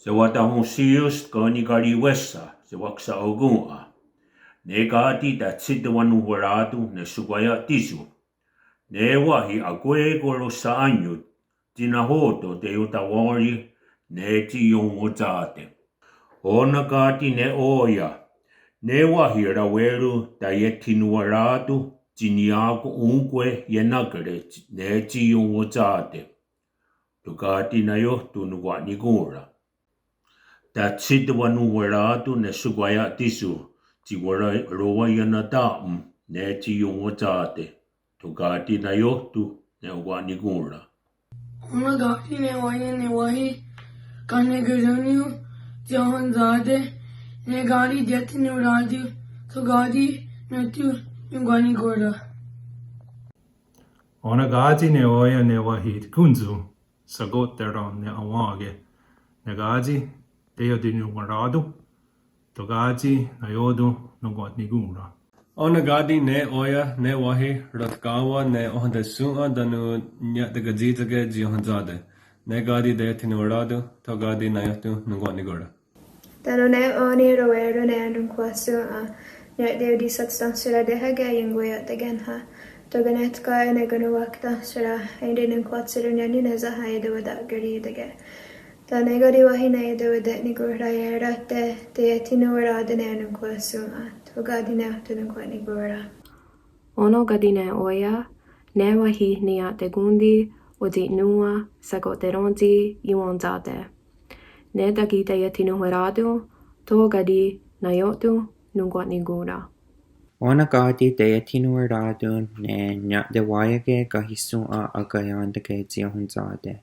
Se watahon sius kanikari wesa, se waksa ogunga. Ne kaati ta tsita wanu waratu ne sukwaya tisu. Ne wahi a koe kolo sa anyu, tina hoto te utawari ne ti yongo tate. Ona kaati ne oya, ne wahi raweru ta ye tinu waratu, tini ako unkwe ye nakare ne ti yongo tate. Tukati na yohtu nukwa nikura. Ta tsita wanu waratu ne sukwaya tisu, ti wara roa yana taum ne ti yongo tate. Tukati na yohtu ne ukwa nikura. Ona gati ne wahi kane gazoniu jahan zade ne gari jati ne uradu to gadi ne tu yungani gorda. Ona gati ne oya ne wahi kunzu sagot teron ne awage ne gati deo di nuwaradu to gati na yodu nungot nigura. Ona gadi ne oya ne wahi rotkawa ne ohde sua danu nyat de gazita ge jihanzade. Ne gadi de tinuarado to gadi na yatu nungot nigura. Danu ne oni rawero ne andun kwasu a nyat de di satstansura de haga yungwaya tagenha. To ganet ka ne ganu wakta sura hindi nung kwatsuru nyani ne zahay de wada gari dege. Ta ne gadi wahi ne de wada nigura yera te tinuarado ne andun kwasu a. Ono gadine oya, ne wahi nia te gundi, o di nua, sago te ronzi, iwanzate. Ne dagi te yatinu heradu, to gadi na yotu, nungwat nigura. Ona gadi te yatinu heradu, ne nya de wayage gahisua agayandake ziahunzade.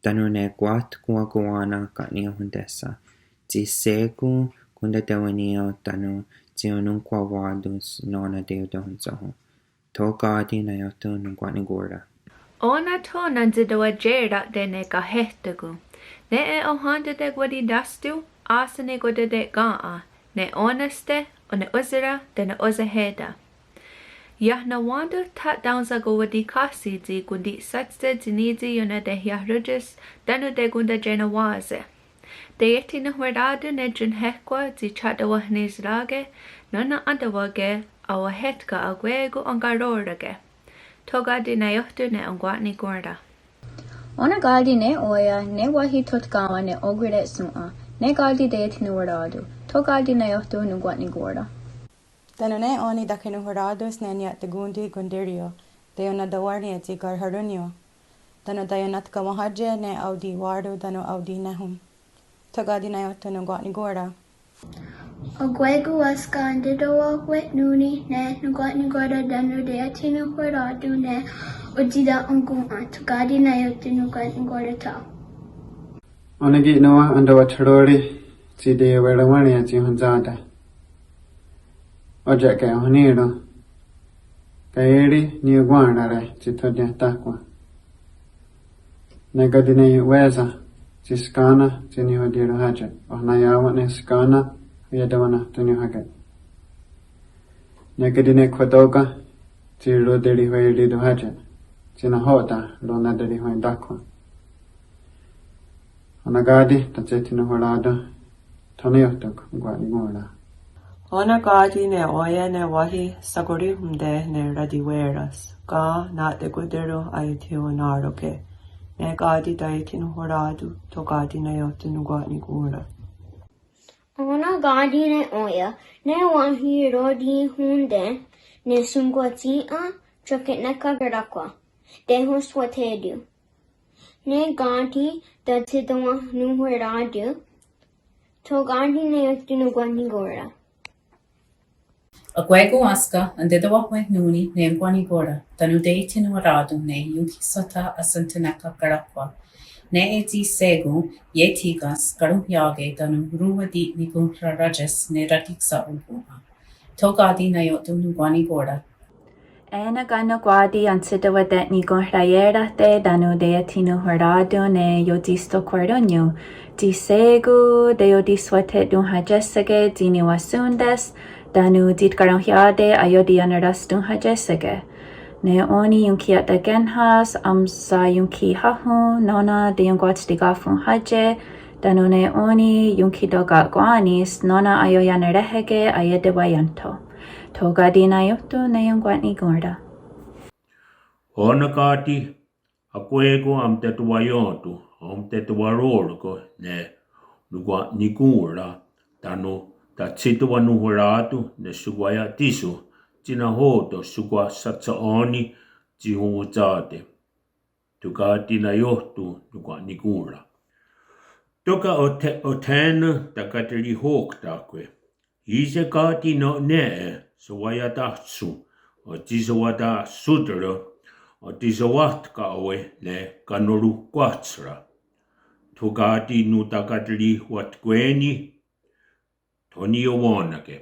Danu ne guat guaguana gatnia hundesa. Ti segu kunda dewanio danu Zionun kwa wadus nona deo dohunzaho. To gadi na yotu nungwani gorda. Ona to nanzidoa jera de ne ka hehtagu. Ne e ohanda de gwadi dastu, asa ne gwada de gaa. Ne onaste, o ne uzira, de ne uzaheda. Yahna wanda tat downza go wadi kasi zi gundi satste zinizi yona de yahrujis, danu de gunda jena waze. De yeti na hueradu ne jun hekwa zi chadawa hnizrage, nana andawage awa hetka agwegu ongarorage. Toga di na yohtu ne ongwatni gorda. Ona gadi ne oya ne wahi totkawa ne ogridet sua, ne gadi de yeti nueradu, toga di na yohtu nungwatni gorda. Danu ne oni dakinu hueradu snenya te gundi gundirio, dayona dawarni eti garharunio. Danu dayonatka mahaje ne audi wardu danu audi nehum. Togadi na yotu nungwatni gorda. Ogwegu waska andidowa wet nuni ne nungwatni gorda danu de atinu hueradu ne ujida ongunga. Togadi na yotu nungwatni gorda ta. Onagi noa andawa chadori chide wedawani achi hunzada. Oja ke honiro. Kairi ni guanare chitodia takwa. Negadine weza. Ciskana tini hodiro haja. Ohnayawa ne skana yadawana tini haga. Negadine kwadoga tiro deri hoyri do haja. Tina hoda lona deri hoy dakwa. Onagadi tachetina holada taniyotok gwani gola. Ona gadi ne oya ne wahi sagori humde ne radiweras. Ga na de gudero ayatio naroke. Ne gadi daitin horadu to gadi na yotin gwatni gura. Ona gadi ne oya ne wahi rodi hunde ne sungwati a choket na kagarakwa. De huswatedu. Ne gadi datidwa nuhuradu to gadi ne yotin gwatni gura. Agwego aska and didawa went nuni ne gwani gora, tanu deitin waradu ne yuki sota asantanaka garakwa. Ne eti segu ye tigas garuhyage tanu ruwa di nigun rajas ne ratiksa uguha. Togadi na yotun gwani gora. Ena gano gwadi an sidawa det nigun rayera te danu deitinu waradu ne yodisto querdonyo. Di segu de yodiswate dun hajesage dini wasundes. Danu dit garanhyade ayodi anaras dun hajesage. Ne oni yunki at the genhas, amsa yunki hahu, nona de yungwats digafun haje, Tanu ne oni yunkitoka koanis nona ayoyana rehege ayedewayanto. Toga dina yotu ne yungwani gorda. Ona kati, a koego am te tuayotu, am te tuaroroko ne nugwa nikura, tanu ta tsitua nuhuratu ne sugwaya tisu, tina hoto sugwa satsaoni jihunguzate. Tukati na yotu nugwa nikura. Toka o tēna takateri hōk tākwe. Ise kāti no ne so waya tātsu o tiso wata sutara o tiso watka oe ne kanoru kwatsra. Tokati nu takateri watkweni toni o wānake.